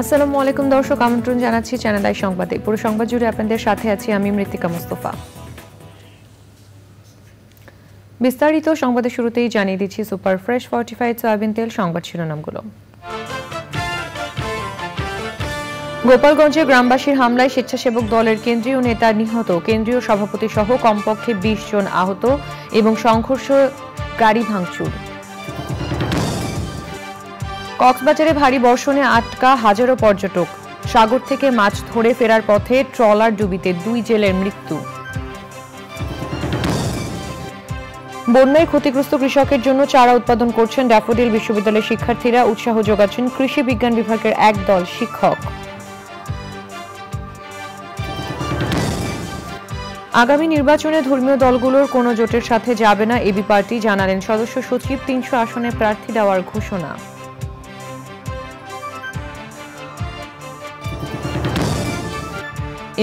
আসসালামু আলাইকুম দর্শক, আমন্ত্রণ জানাচ্ছি চ্যানেল আই সংবাদে। পুরো সংবাদ জুড়ে আপনাদের সাথে আছি আমি মৃত্তিকা মুস্তফা। বিস্তারিত সংবাদের শুরুতেই জানিয়ে দিচ্ছি সুপার ফ্রেশ ফর্টিফাইড সয়াবিন তেল সংবাদ শিরোনামগুলো। গোপালগঞ্জে গ্রামবাসীর হামলায় স্বেচ্ছাসেবক দলের কেন্দ্রীয় নেতা নিহত, কেন্দ্রীয় সভাপতি সহ কমপক্ষে 20 জন আহত এবং সংঘর্ষ, গাড়ি ভাঙচুর। কক্সবাজারে ভারী বর্ষণে আটকা হাজারো পর্যটক, সাগর থেকে মাছ ধরে ফেরার পথে ট্রলার ডুবিতে 2 জেলের মৃত্যু। বন্যায় ক্ষতিগ্রস্ত কৃষকের জন্য চারা উৎপাদন করছেন ড্যাফোডিল বিশ্ববিদ্যালয়ের শিক্ষার্থীরা, উৎসাহ যোগাচ্ছেন কৃষি বিজ্ঞান বিভাগের একদল শিক্ষক। আগামী নির্বাচনে ধর্মীয় দলগুলোর কোনো জোটের সাথে যাবে না এবি পার্টি, জানালেন সদস্য সচিব। 300 আসনে প্রার্থী দেওয়ার ঘোষণা।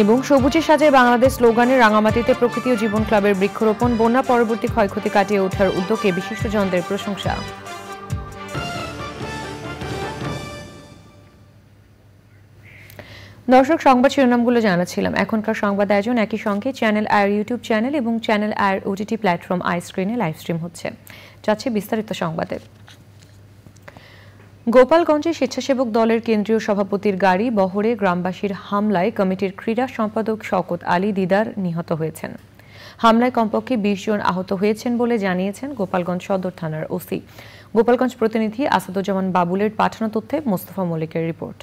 এবং সবুজে সাজায় বাংলাদেশ স্লোগানে রাঙামাটিতে প্রকৃতি ও জীবন ক্লাবের বৃক্ষরোপণ, বন্যা পরবর্তী ক্ষয়ক্ষতি কাটিয়ে ওঠার উদ্যোগে বিশিষ্টজনদের প্রশংসা। দর্শক, সংবাদ শিরোনামগুলো জানাচ্ছিলাম। এখনকার সংবাদ আয়োজন একই সঙ্গে চ্যানেল আয়ের ইউটিউব চ্যানেল এবং চ্যানেল আয়ের ওটিটি প্ল্যাটফর্ম আই স্ক্রিনে লাইভ স্ট্রিম হচ্ছে। যাচ্ছে বিস্তারিত সংবাদে। গোপালগঞ্জে স্বেচ্ছাসেবক দলের কেন্দ্রীয় সভাপতির গাড়ি বহরে গ্রামবাসীর হামলায় কমিটির ক্রীড়া সম্পাদক শওকত আলী দিদার নিহত হয়েছেন। হামলায় কমপক্ষে 20 জন আহত হয়েছেন বলে জানিয়েছেন গোপালগঞ্জ সদর থানার ওসি। গোপালগঞ্জ প্রতিনিধি আসাদুজ্জামান বাবুলের পাঠানো তথ্যে মোস্তফা মল্লিকের রিপোর্ট।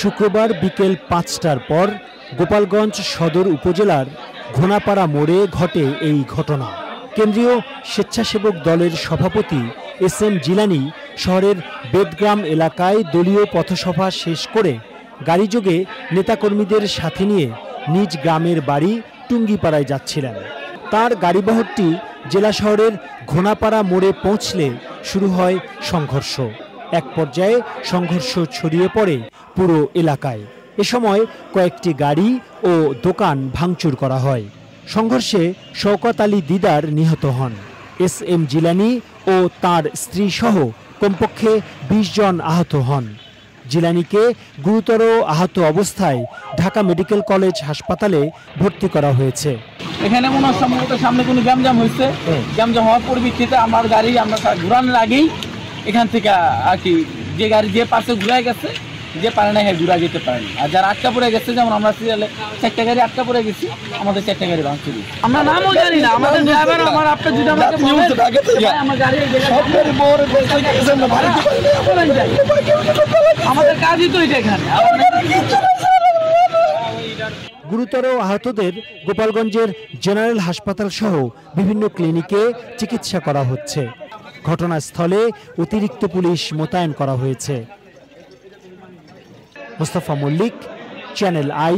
শুক্রবার বিকেল 5টার পর গোপালগঞ্জ সদর উপজেলার ঘোনাপাড়া মোড়ে ঘটে এই ঘটনা। কেন্দ্রীয় স্বেচ্ছাসেবক দলের সভাপতি SM জিলানি শহরের বেদগ্রাম এলাকায় দলীয় পথসভা শেষ করে গাড়িযোগে নেতাকর্মীদের সাথে নিয়ে নিজ গ্রামের বাড়ি টুঙ্গিপাড়ায় যাচ্ছিলেন। তার গাড়িবহরটি জেলা শহরের ঘোনাপাড়া মোড়ে পৌঁছলে শুরু হয় সংঘর্ষ। এক পর্যায়ে সংঘর্ষ ছড়িয়ে পড়ে পুরো এলাকায়। এ সময় কয়েকটি গাড়ি ও দোকান ভাঙচুর করা হয়। সংঘর্ষে শওকত আলী দিদার নিহত হন। SM জিলানি ও তার স্ত্রী সহ কমপক্ষে 20 জন আহত হন। জিলানিকে গুরুতর আহত অবস্থায় ঢাকা মেডিকেল কলেজ হাসপাতালে ভর্তি করা হয়েছে। এখানে মনে হয় সম্ভবত সামনে কোনো গ্যামজাম হয়েছে। গ্যামজাম হওয়ার পরিপ্রেক্ষিতে আমার গাড়ি আমরা ঘুরানোর আগেই এখান থেকে আর কি যে গাড়ি যে পাশে ঘুরাই গেছে, যে পারে না হ্যাঁ ঘুরা যেতে পারেনি। আর যারা আটকা পড়ে গেছে, যেমন আমরা সিরিয়ালে 4টা গাড়ি আটকা পড়ে গেছি, আমাদের 4টা গাড়ি ভাঙচুর। আমরা নামও জানি না, আমাদের ড্রাইভার আমার আপনার যদি আমাকে আমার গাড়ি আমাদের কাজই তো এটা এখানে। গুরুতর আহতদের গোপালগঞ্জের জেনারেল হাসপাতাল সহ বিভিন্ন ক্লিনিকে চিকিৎসা করা হচ্ছে। ঘটনাস্থলে অতিরিক্ত পুলিশ মোতায়েন করা হয়েছে। Mostafa Mallik, Channel I.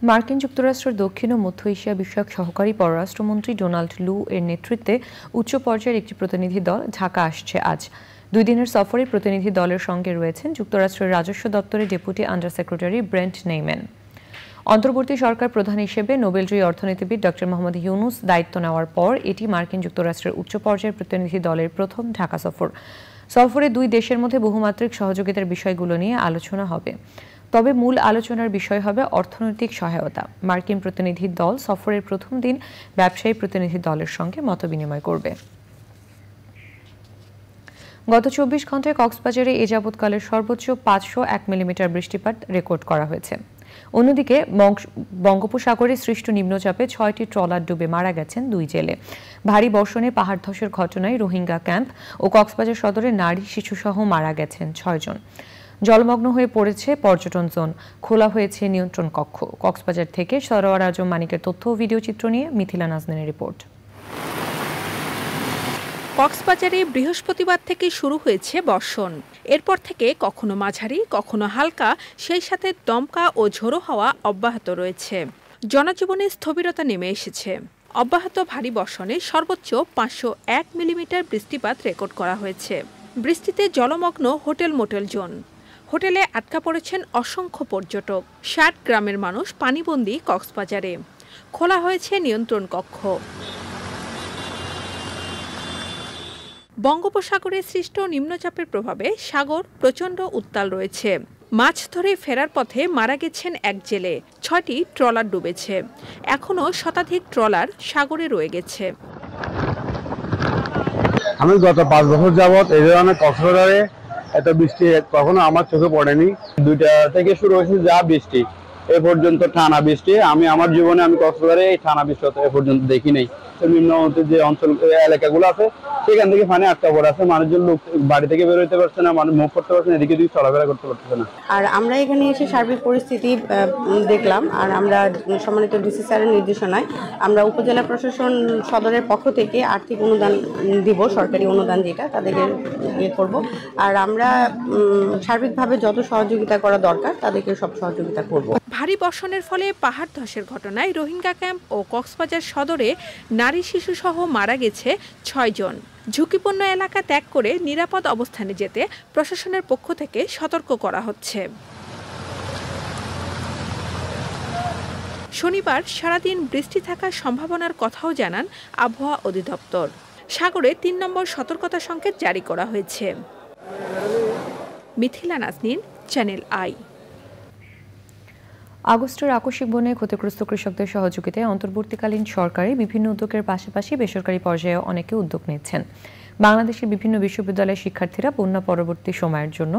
মার্কিন যুক্তরাষ্ট্রের দক্ষিণ ও মধ্য এশিয়া বিষয়ক সহকারী পররাষ্ট্রমন্ত্রী ডোনাল্ড লু এর নেতৃত্বে উচ্চ পর্যায়ের একটি প্রতিনিধি দল ঢাকা আসছে আজ। 2 দিনের সফরে প্রতিনিধি দলের সঙ্গে রয়েছেন যুক্তরাষ্ট্রের রাজস্ব দপ্তরের ডেপুটি আন্ডার সেক্রেটারি ব্রেন্ট নেইম্যান। অন্তর্বর্তী সরকার প্রধান হিসেবে নোবেলজয়ী অর্থনীতিবিদ ডক্টর মোহাম্মদ ইউনুস দায়িত্ব নেওয়ার পর এটি মার্কিন যুক্তরাষ্ট্রের উচ্চ পর্যায়ের প্রতিনিধি দলের প্রথম ঢাকা সফর। সফরে 2 দেশের মধ্যে বহুমাত্রিক সহযোগিতার বিষয়গুলো নিয়ে আলোচনা হবে। তবে মূল আলোচনার বিষয় হবে অর্থনৈতিক সহায়তা। মার্কিন প্রতিনিধি দল সফরের প্রথম দিন ব্যবসায়ী প্রতিনিধি দলের সঙ্গে মতবিনিময় করবে। গত 24 ঘন্টায় কক্সবাজারে এ যাবৎকালের সর্বোচ্চ 501 মিলিমিটার বৃষ্টিপাত রেকর্ড করা হয়েছে। অন্যদিকে বঙ্গোপসাগরে সৃষ্ট নিম্নচাপে 6টি ট্রলার ডুবে মারা গেছেন 2 জেলে। ভারী বর্ষণে পাহাড় ধসের ঘটনায় রোহিঙ্গা ক্যাম্প ও কক্সবাজার সদরে নারী শিশুসহ মারা গেছেন 6 জন। জলমগ্ন হয়ে পড়েছে পর্যটন জোন, খোলা হয়েছে নিয়ন্ত্রণ কক্ষ। কক্সবাজার থেকে সরোয়ার আজম মানিকের তথ্য ও ভিডিও চিত্র নিয়ে মিথিলা নাজনীনের রিপোর্ট। কক্সবাজারে বৃহস্পতিবার থেকে শুরু হয়েছে বর্ষণ। এরপর থেকে কখনো মাঝারি, কখনো হালকা, সেই সাথে দমকা ও ঝোড়ো হাওয়া অব্যাহত রয়েছে। জনজীবনে স্থবিরতা নেমে এসেছে। অব্যাহত ভারী বর্ষণে সর্বোচ্চ 501 মিলিমিটার বৃষ্টিপাত রেকর্ড করা হয়েছে। বৃষ্টিতে জলমগ্ন হোটেল মোটেল জোন। হোটেলে আটকা পড়েছেন অসংখ্য পর্যটক। 60 গ্রামের মানুষ পানিবন্দী কক্সবাজারে। খোলা হয়েছে নিয়ন্ত্রণ কক্ষ। বঙ্গোপসাগরে সৃষ্ট নিম্নচাপের প্রভাবে সাগর প্রচণ্ড উত্তাল রয়েছে। মাছ ধরে ফেরার পথে মারা গেছেন এক জেলে। 6টি ট্রলার ডুবেছে। এখনও শতাধিক ট্রলার সাগরে রয়ে গেছে। আমি গত 5 বছর যাবৎ এই ধরনের কক্সবাজারে এত বৃষ্টি কখনো আমার চোখে পড়েনি। 2টা থেকে শুরু হয়েছে যা বৃষ্টি, এ পর্যন্ত টানা বৃষ্টি আমি আমার জীবনে কক্সবাজারে এই টানা বৃষ্টি এ পর্যন্ত দেখি নাই। নিম্ন যে অঞ্চল এলাকাগুলো আছে সেখান থেকে পানি আটকা পড়ে আছে, মানুষজন লোক বাড়ি থেকে বের হইতে পারছে না, মানুষ মুভ করতে পারছে না, এদিকে দিকে চলাফেরা করতে পারছে না। আর আমরা এখানে এসে সার্বিক পরিস্থিতি দেখলাম। আর আমরা সম্মানিত ডিসি স্যারের নির্দেশনায় আমরা উপজেলা প্রশাসন সদরের পক্ষ থেকে আর্থিক অনুদান দিব, সরকারি অনুদান যেটা তাদেরকে ইয়ে করব। আর আমরা সার্বিকভাবে যত সহযোগিতা করা দরকার তাদেরকে সব সহযোগিতা করব। ভারী বর্ষণের ফলে পাহাড় ধসের ঘটনায় রোহিঙ্গা ক্যাম্প ও কক্সবাজার সদরে নারী শিশুসহ মারা গেছে 6 জন। ঝুঁকিপূর্ণ এলাকা ত্যাগ করে নিরাপদ অবস্থানে যেতে প্রশাসনের পক্ষ থেকে সতর্ক করা হচ্ছে। শনিবার সারাদিন বৃষ্টি থাকার সম্ভাবনার কথাও জানান আবহাওয়া অধিদপ্তর। সাগরে 3 নম্বর সতর্কতা সংকেত জারি করা হয়েছে। Mithila Naznin, Channel I. আগস্টের আকস্মিক বন্যায় ক্ষতিগ্রস্ত কৃষকদের সহযোগিতায় অন্তর্বর্তীকালীন সরকারি বিভিন্ন উদ্যোগের পাশাপাশি বেসরকারি পর্যায়ে অনেকে উদ্যোগ নিচ্ছেন। বাংলাদেশের বিভিন্ন বিশ্ববিদ্যালয়ের শিক্ষার্থীরা বন্যা পরবর্তী সময়ের জন্য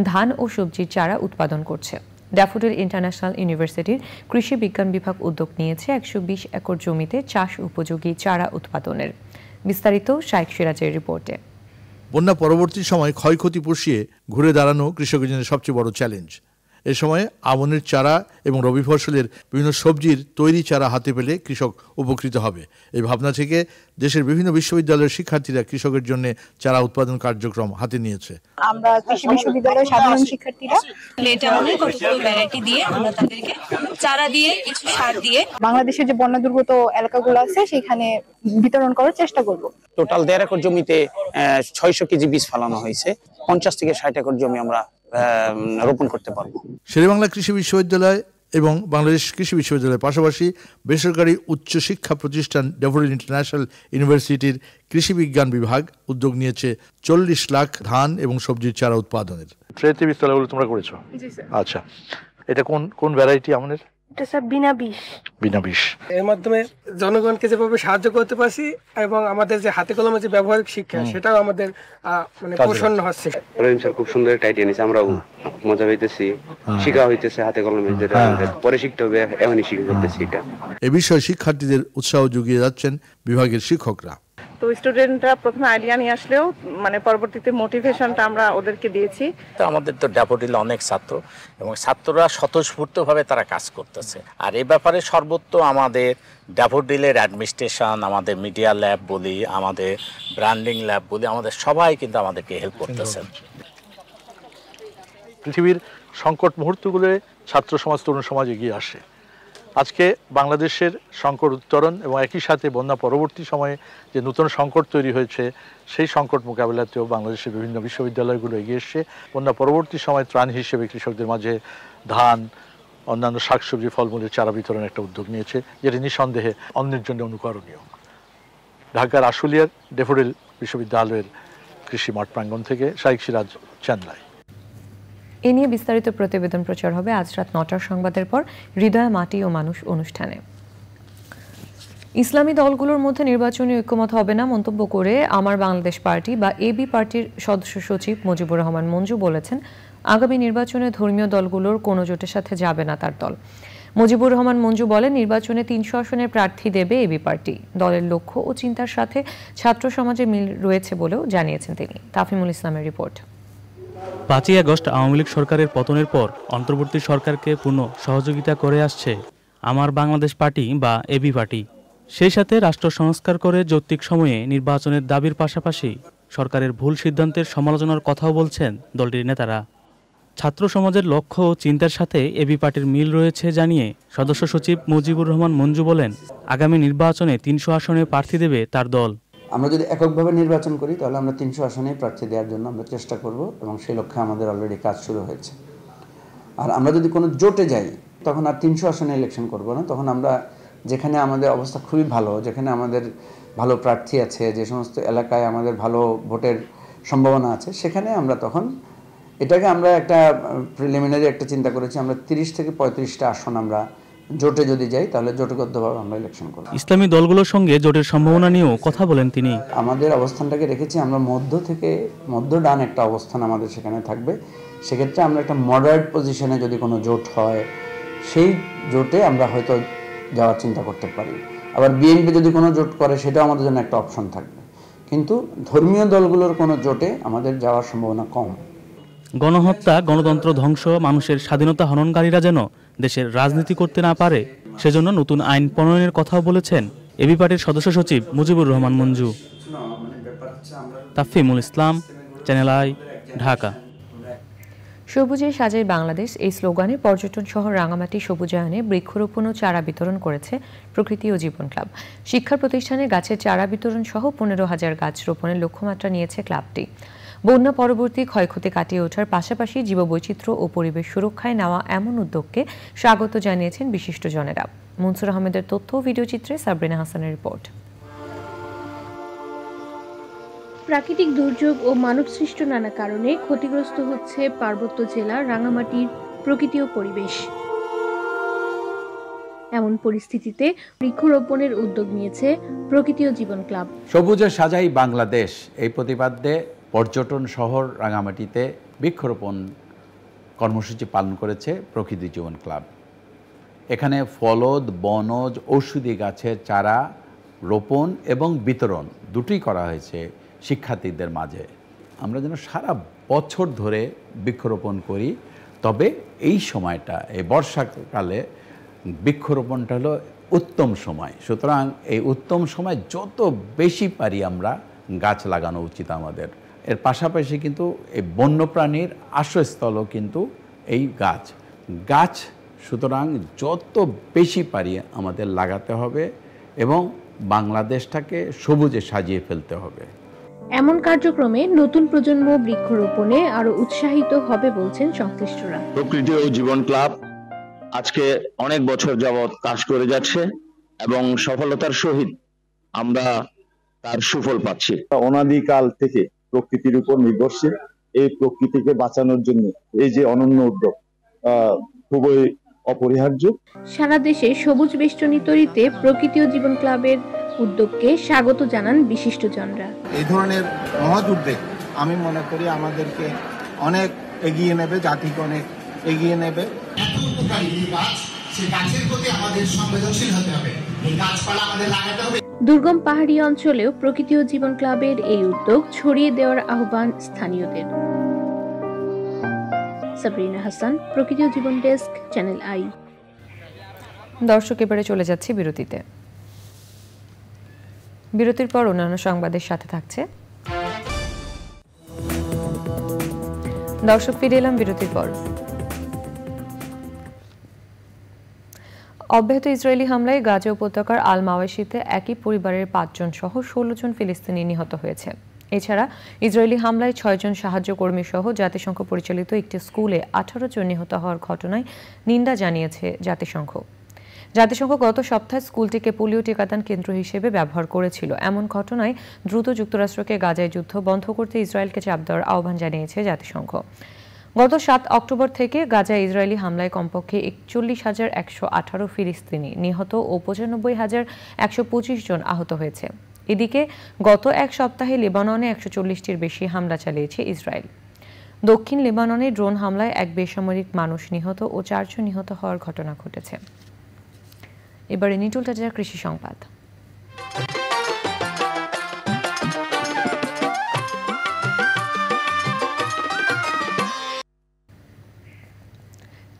ধান ও সবজির চারা উৎপাদন করছে। ড্যাফোডিল ইন্টারন্যাশনাল ইউনিভার্সিটির কৃষি বিজ্ঞান বিভাগ উদ্যোগ নিয়েছে 120 একর জমিতে চাষ উপযোগী চারা উৎপাদনের। বিস্তারিত শাইখ সিরাজের রিপোর্টে। বন্যা পরবর্তী সময় ক্ষয়ক্ষতি পুষিয়ে ঘুরে দাঁড়ানো কৃষকের জন্য সবচেয়ে বড় চ্যালেঞ্জ। এ সময় আমনের চারা এবং রবি ফসলের বিভিন্ন সবজির তৈরি চারা হাতে পেলে কৃষক উপকৃত হবে। এই ভাবনা থেকে দেশের বিভিন্ন বিশ্ববিদ্যালয়ের শিক্ষার্থীরা কৃষকের জন্য চারা উৎপাদন কার্যক্রম হাতে নিয়েছে। আমরা কৃষি বিশ্ববিদ্যালয়ের সাধারণ শিক্ষার্থীরা লেটারে কতগুলো ভ্যারাইটি দিয়ে আমরা তাদেরকে চারা দিয়ে কিছু সার দিয়ে বাংলাদেশের যে বন্যা দুর্গত এলাকাগুলো আছে সেখানে বিতরণ করার চেষ্টা করব। টোটাল 1.5 একর জমিতে 600 কেজি বীজ ফলানো হয়েছে। 50 থেকে 60 একর জমি আমরা রোপণ করতে পারবো। শেরেবাংলা কৃষি বিশ্ববিদ্যালয় এবং বাংলাদেশ কৃষি বিশ্ববিদ্যালয়ের পাশাপাশি বেসরকারি উচ্চ শিক্ষা প্রতিষ্ঠান ড্যাফোডিল ইন্টারন্যাশনাল ইউনিভার্সিটির কৃষি বিজ্ঞান বিভাগ উদ্যোগ নিয়েছে 40 লাখ ধান এবং সবজির চারা উৎপাদনের। ট্রেতে বীজতলাগুলো তোমরা করেছো? জি স্যার। আচ্ছা, এটা কোন ভ্যারাইটি আমাদের? এটা স্যার বিনা বিষ। এর মাধ্যমে জনগণকে যেভাবে সাহায্য করতে পারছি এবং আমাদের যে হাতে কলমে যে ব্যবহারিক শিক্ষা সেটাও আমাদের মানে পোষণ হচ্ছে। রহিম স্যার খুব সুন্দর একটা আইডিয়া নিয়েছে, আমরা মজা হইতেছি, শিক্ষা হইতেছে হাতে কলমে, যেটা পরে শিখতে হবে এখনই শিখে করতেছি। এটা এ বিষয়ে শিক্ষার্থীদের উৎসাহ জুগিয়ে যাচ্ছেন বিভাগের শিক্ষকরা। তো স্টুডেন্টরা প্রথমে আইডিয়া নিয়ে আসলেও মানে পরবর্তীতে মোটিভেশনটা আমরা ওদেরকে দিয়েছি। তো আমাদের তো ড্যাফোডিল অনেক ছাত্র এবং ছাত্ররা স্বতঃস্ফূর্তভাবে তারা কাজ করতেছে। আর এই ব্যাপারে সর্বত্র আমাদের ড্যাফোডিলের অ্যাডমিনিস্ট্রেশন, আমাদের মিডিয়া ল্যাব বলি, আমাদের ব্র্যান্ডিং ল্যাব বলি, আমাদের সবাই কিন্তু আমাদেরকে হেল্প করতেছেন। পৃথিবীর সংকট মুহূর্তগুলোয় ছাত্র সমাজ, তরুণ সমাজ এগিয়ে আসে। আজকে বাংলাদেশের সংকট উত্তরণ এবং একই সাথে বন্যা পরবর্তী সময়ে যে নতুন সংকট তৈরি হয়েছে সেই সংকট মোকাবিলাতেও বাংলাদেশের বিভিন্ন বিশ্ববিদ্যালয়গুলো এগিয়ে এসছে। বন্যা পরবর্তী সময় ত্রাণ হিসেবে কৃষকদের মাঝে ধান, অন্যান্য শাকসবজি, ফলমূলের চারা বিতরণের একটা উদ্যোগ নিয়েছে, যেটি নিঃসন্দেহে অন্যের জন্য অনুকরণীয়। ঢাকার আশুলিয়ার ড্যাফোডিল বিশ্ববিদ্যালয়ের কৃষি মাঠ প্রাঙ্গণ থেকে শাইখ সিরাজ, চ্যানেল। এ নিয়ে বিস্তারিত প্রতিবেদন প্রচার হবে আজ রাত 9টার সংবাদের পর হৃদয়, মাটি ও মানুষ অনুষ্ঠানে। ইসলামী দলগুলোর মধ্যে নির্বাচনী ঐক্যমত হবে না মন্তব্য করে আমার বাংলাদেশ পার্টি বা এবি পার্টির সদস্য সচিব মুজিবুর রহমান মঞ্জু বলেছেন, আগামী নির্বাচনে ধর্মীয় দলগুলোর কোনো জোটের সাথে যাবে না তার দল। মুজিবুর রহমান মঞ্জু বলেন, নির্বাচনে 300 আসনের প্রার্থী দেবে এবি পার্টি। দলের লক্ষ্য ও চিন্তার সাথে ছাত্র সমাজে মিল রয়েছে বলেও জানিয়েছেন তিনি। তাফিমুল ইসলামের রিপোর্ট। 5ই আগস্ট আওয়ামী লীগ সরকারের পতনের পর অন্তর্বর্তী সরকারকে পূর্ণ সহযোগিতা করে আসছে আমার বাংলাদেশ পার্টি বা এবি পার্টি। সেই সাথে রাষ্ট্র সংস্কার করে যৌক্তিক সময়ে নির্বাচনের দাবির পাশাপাশি সরকারের ভুল সিদ্ধান্তের সমালোচনার কথাও বলছেন দলটির নেতারা। ছাত্র সমাজের লক্ষ্য ও চিন্তার সাথে এবি পার্টির মিল রয়েছে জানিয়ে সদস্য সচিব মুজিবুর রহমান মঞ্জু বলেন, আগামী নির্বাচনে 300 আসনে প্রার্থী দেবে তার দল। আমরা যদি এককভাবে নির্বাচন করি তাহলে আমরা 300 আসনেই প্রার্থী দেওয়ার জন্য আমরা চেষ্টা করব এবং সেই লক্ষ্যে আমাদের অলরেডি কাজ শুরু হয়েছে। আর আমরা যদি কোনো জোটে যাই তখন আর 300 আসনে ইলেকশন করব না, তখন আমরা যেখানে আমাদের অবস্থা খুবই ভালো, যেখানে আমাদের ভালো প্রার্থী আছে, যে সমস্ত এলাকায় আমাদের ভালো ভোটের সম্ভাবনা আছে, সেখানে আমরা তখন এটাকে আমরা একটা প্রিলিমিনারি একটা চিন্তা করেছি, আমরা 30 থেকে 35টা আসন আমরা জোটে যদি যাই তাহলে জোটবদ্ধভাবে আমরা ইলেকশন করব। ইসলামী দলগুলোর সঙ্গে জোটের সম্ভাবনা নিয়েও কথা বলেন তিনি। আমাদের অবস্থানটাকে রেখেছি আমরা মধ্য ডান একটা অবস্থান আমাদের সেখানে থাকবে। সেক্ষেত্রে আমরা একটা মডারেট পজিশনে যদি কোনো জোট হয় সেই জোটে আমরা হয়তো যাওয়ার চিন্তা করতে পারি। আবার বিএনপি যদি কোনো জোট করে সেটাও আমাদের জন্য একটা অপশন থাকবে, কিন্তু ধর্মীয় দলগুলোর কোনো জোটে আমাদের যাওয়ার সম্ভাবনা কম। গণহত্যা, গণতন্ত্র ধ্বংস, মানুষের স্বাধীনতা হননকারীরা যেন দেশের রাজনীতি করতে না পারে সেজন্য নতুন আইন প্রণয়নের কথাও বলেছেন এবি পার্টির সদস্য সচিব মুজিবুর রহমান মঞ্জু। তাফিমুল ইসলাম, চ্যানেল আই, ঢাকা। সবুজে সাজাই বাংলাদেশ এই স্লোগানে পর্যটন শহর রাঙামাটি সবুজায়নে বৃক্ষরোপণ ও চারা বিতরণ করেছে প্রকৃতি ও জীবন ক্লাব। শিক্ষা প্রতিষ্ঠানে গাছের চারা বিতরণ সহ 15,000 গাছ রোপণের লক্ষ্যমাত্রা নিয়েছে ক্লাবটি। বন্যা পরবর্তী ক্ষয়ক্ষতি কাটিয়ে ওঠার পাশাপাশি জীববৈচিত্র্য ও পরিবেশ সুরক্ষায় নেওয়া এমন উদ্যোগকে স্বাগত জানিয়েছেন বিশিষ্টজনেরা। মনসুর আহমেদের তথ্য ও ভিডিওচিত্রে সাবরিনা হাসানের রিপোর্ট। প্রাকৃতিক দুর্যোগ ও মানবসৃষ্ট নানা কারণে ক্ষতিগ্রস্ত হচ্ছে পার্বত্য জেলা রাঙামাটির প্রকৃতি ও পরিবেশ। এমন পরিস্থিতিতে বৃক্ষরোপণের উদ্যোগ নিয়েছে প্রকৃতি ও জীবন ক্লাব। সবুজে সাজাই বাংলাদেশ এই প্রতিপাদ্যে পর্যটন শহর রাঙামাটিতে বৃক্ষরোপণ কর্মসূচি পালন করেছে প্রকৃতি জীবন ক্লাব। এখানে ফলদ, বনজ, ঔষধি গাছের চারা রোপণ এবং বিতরণ দুটোই করা হয়েছে শিক্ষার্থীদের মাঝে। আমরা যেন সারা বছর ধরে বৃক্ষরোপণ করি, তবে এই সময়টা, এই বর্ষাকালে বৃক্ষরোপণটা হলো উত্তম সময়। সুতরাং এই উত্তম সময় যত বেশি পারি আমরা গাছ লাগানো উচিত আমাদের। এর পাশাপাশি কিন্তু এই বন্যপ্রাণীর আশ্রয়স্থলও কিন্তু এই গাছ। সুতরাং যত বেশি পারি আমাদের লাগাতে হবে এবং বাংলাদেশটাকে সবুজে সাজিয়ে ফেলতে হবে। এমন কার্যক্রমে নতুন প্রজন্ম বৃক্ষরোপণে আরো উৎসাহিত হবে বলছেন সংশ্লিষ্টরা। প্রকৃতি ও জীবন ক্লাব আজকে অনেক বছর যাবৎ কাজ করে যাচ্ছে এবং সফলতার সহিত আমরা তার সুফল পাচ্ছি। অনাদিকাল থেকে প্রকৃতির উপর নির্ভরশীল, এই প্রকৃতিকে বাঁচানোর জন্য এই যে অনন্য উদ্যোগ খুবই অপরিহার্য। সারা দেশে সবুজ বেষ্টনী তৈরিতে প্রকৃতি ও জীবন ক্লাবের উদ্যোগকে স্বাগত জানান বিশিষ্টজনরা। এই ধরনের মহৎ উদ্যোগ আমি মনে করি আমাদেরকে অনেক এগিয়ে নেবে, জাতিকে অনেক এগিয়ে নেবে। দুর্গম পাহাড়ি অঞ্চলেও প্রকৃতি ও জীবন ক্লাবের এই উদ্যোগ ছড়িয়ে দেওয়ার আহ্বান স্থানীয়দের। সাবরিনা হাসান, প্রকৃতি ও জীবন ডেস্ক, চ্যানেল আই। দর্শক, এবারে চলে যাচ্ছি বিরতিতে। বিরতির পর অন্যান্য সংবাদের সাথে থাকছে। দর্শক, ফিরে এলাম বিরতির পর। অব্যাহত ইসরায়েলি হামলায় গাজা উপত্যকার আল মাওয়াশিতে একই পরিবারের 5 জন সহ 16 জন ফিলিস্তিনি নিহত হয়েছে। এছাড়া ইসরায়েলি হামলায় 6 জন সাহায্য কর্মী সহ জাতিসংঘ পরিচালিত একটি স্কুলে 18 জন নিহত হওয়ার ঘটনায় নিন্দা জানিয়েছে জাতিসংঘ। জাতিসংঘ গত সপ্তাহে স্কুলটিকে পোলিও টিকাদান কেন্দ্র হিসেবে ব্যবহার করেছিল। এমন ঘটনায় দ্রুত যুক্তরাষ্ট্রকে গাজায় যুদ্ধ বন্ধ করতে ইসরায়েলকে চাপ দেওয়ার আহ্বান জানিয়েছে জাতিসংঘ। গত 7 অক্টোবর থেকে গাজায় ইসরায়েলি হামলায় কমপক্ষে 41,118 ফিলিস্তিনি নিহত ও 95,125 জন আহত হয়েছে। এদিকে গত এক সপ্তাহে লেবাননে 140টির বেশি হামলা চালিয়েছে ইসরায়েল। দক্ষিণ লেবাননে ড্রোন হামলায় এক বেসামরিক মানুষ নিহত ও 4 জন নিহত হওয়ার ঘটনা ঘটেছে। এবারে নিটুল টাজার কৃষি সংবাদ।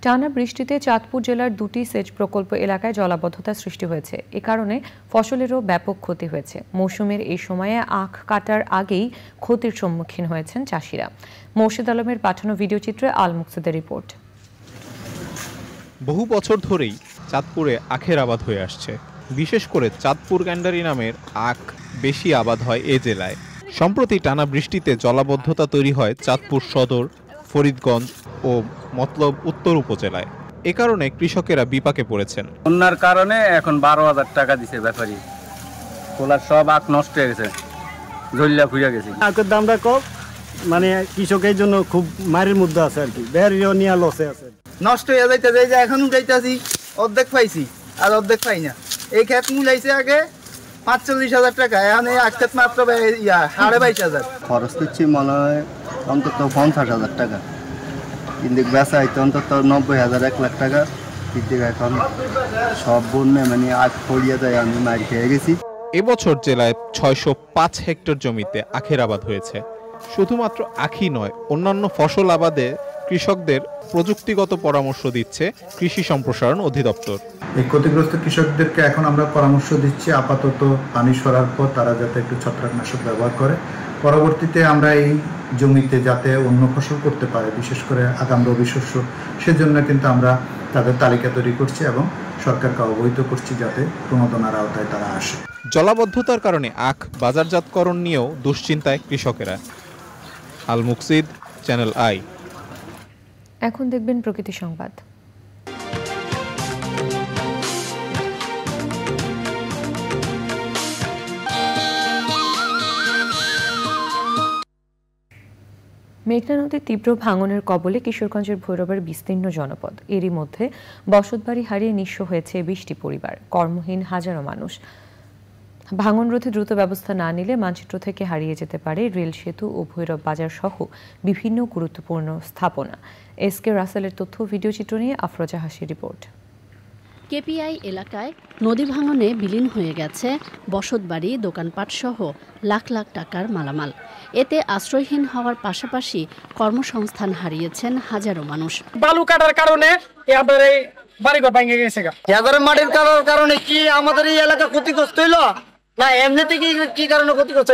টানা বৃষ্টিতে চাঁদপুর জেলার দুটি সেচ প্রকল্প এলাকায় জলাবদ্ধতা সৃষ্টি হয়েছে। এ কারণে ফসলেরও ব্যাপক ক্ষতি হয়েছে। মৌসুমের এই সময়ে আখ কাটার আগেই ক্ষতির সম্মুখীন হয়েছেন চাষিরা। মোর্শেদ আলমের পাঠানো ভিডিও চিত্রে আল মুকসিদের রিপোর্ট। বহু বছর ধরেই চাঁদপুরে আখের আবাদ হয়ে আসছে। বিশেষ করে চাঁদপুর ক্যান্ডারি নামের আখ বেশি আবাদ হয় এ জেলায়। সম্প্রতি টানা বৃষ্টিতে জলাবদ্ধতা তৈরি হয় চাঁদপুর সদর, ফরিদগঞ্জ ও মতলব উত্তর উপজেলায়। এ কারণে কৃষকেরা বিপাকে পড়েছেন। বন্যার কারণে এখন 12,000 টাকা দিছে ব্যাপারী। কোলার সব আখ নষ্ট হয়ে গেছে, ঝুলিয়া ফুইয়া গেছে। আখের দামটা কম, মানে কৃষকের জন্য খুব মারের মধ্যে আছে আর কি, বেরিয়ে নিয়ে লসে আছে। নষ্ট হয়ে যাইতে যাই যে এখন উঠাইতেছি অর্ধেক পাইছি আর অর্ধেক পাই না। এই ক্ষেত মূলাইছে আগে 45,000 টাকা, এখন এই এক ক্ষেত মাত্র 22,500। খরচ করছি মনে হয় অন্তত 50,000 টাকা, কিন্তু বেচা হইতে অন্তত 90,000 1 লাখ টাকা। কিন্তু এখন সব বন্যে মানে আখ ফড়িয়ে যায়, আমি মার খেয়ে গেছি। এবছর জেলায় 605 হেক্টর জমিতে আখের আবাদ হয়েছে। শুধুমাত্র আখই নয়, অন্যান্য ফসল আবাদে কৃষকদের প্রযুক্তিগত পরামর্শ দিচ্ছে কৃষি সম্প্রসারণ অধিদপ্তর। এই ক্ষতিগ্রস্ত কৃষকদেরকে এখন আমরা পরামর্শ দিচ্ছি, আপাতত পানি সরার পর তারা যাতে একটু ছত্রাকনাশক ব্যবহার করে। পরবর্তীতে আমরা এই জমিতে যাতে অন্য ফসল করতে পারে, বিশেষ করে আগাম রবি শস্য, সেজন্য কিন্তু আমরা তাদের তালিকা তৈরি করছি এবং সরকারকে অবহিত করছি যাতে প্রণোদনার আওতায় তারা আসে। জলাবদ্ধতার কারণে আখ বাজারজাতকরণ নিয়েও দুশ্চিন্তায় কৃষকেরা। আল মুকসিদ, চ্যানেল আই। এখন দেখবেন প্রকৃতি সংবাদ। মেঘনা নদীর তীব্র ভাঙনের কবলে কিশোরগঞ্জের ভৈরবের বিস্তীর্ণ জনপদ। এরই মধ্যে বসতবাড়ি হারিয়ে নিঃস্ব হয়েছে 20টি পরিবার, কর্মহীন হাজারো মানুষ। ভাঙন রোধে দ্রুত ব্যবস্থা না নিলে মানচিত্র থেকে হারিয়ে যেতে পারে রেল সেতু ও ভৈরব বাজার সহ বিভিন্ন গুরুত্বপূর্ণ স্থাপনা। এস কে রাসেলের তথ্য ভিডিও চিত্র নিয়ে আফরোজা হাসির রিপোর্ট। কেপিআই এলাকায় নদী ভাঙনে বিলীন হয়ে গেছে বসতবাড়ি, দোকানপাট সহ লাখ লাখ টাকার মালামাল। এতে আশ্রয়হীন হওয়ার পাশাপাশি কর্মসংস্থান হারিয়েছেন হাজারো মানুষ। বালু কাটার কারণে আমাদের এই বাড়িঘর ভেঙে গেছে। মাটির কারণে কি আমাদের এই এলাকা ক্ষতিগ্রস্ত হইলো না এমনিতে কি কারণে ক্ষতিগ্রস্ত?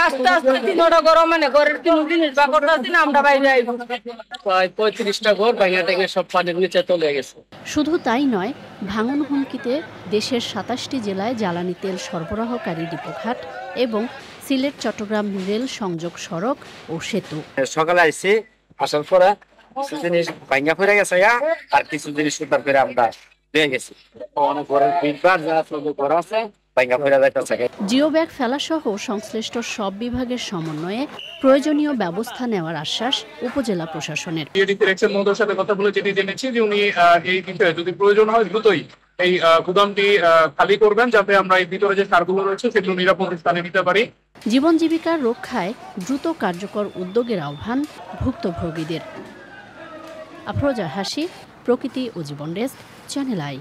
আস্তে আস্তে দিনটা গরম, মানে ঘরের তিন জিনিস বা করতে দিন আমরা বাইরে আইব। প্রায় 35টা ঘর ভেঙে টেঙে সব পানির নিচে চলে গেছে। শুধু তাই নয়, ভাঙন হুমকিতে দেশের 27টি জেলায় জ্বালানি তেল সরবরাহকারী ডিপোঘাট এবং সিলেট চট্টগ্রাম রেল সংযোগ সড়ক ও সেতু। সকালে আইছি, আসার পরে কিছু জিনিস ভাঙা পড়ে গেছে আর কিছু জিনিস সুতার করে আমরা পেয়ে গেছি। অনেক ঘরের বিলবার যা ঘর আছে জিও ব্যাগ ফেলা সহ সংশ্লিষ্ট সব বিভাগের সমন্বয়ে প্রয়োজনীয় ব্যবস্থা নেওয়ার আশ্বাস উপজেলা প্রশাসনের। সাথে কথা বলে যেটি জেনেছি যে উনি এই বিষয়ে যদি প্রয়োজন হয় দ্রুতই এই গুদামটি খালি করবেন, যাতে আমরা এই ভিতরে যে সারগুলো রয়েছে সেগুলো নিরাপদ স্থানে নিতে পারি। জীবন জীবিকার রক্ষায় দ্রুত কার্যকর উদ্যোগের আহ্বান ভুক্তভোগীদের। আফরোজা হাসি, প্রকৃতি ও জীবন ডেস্ক, চ্যানেল আই।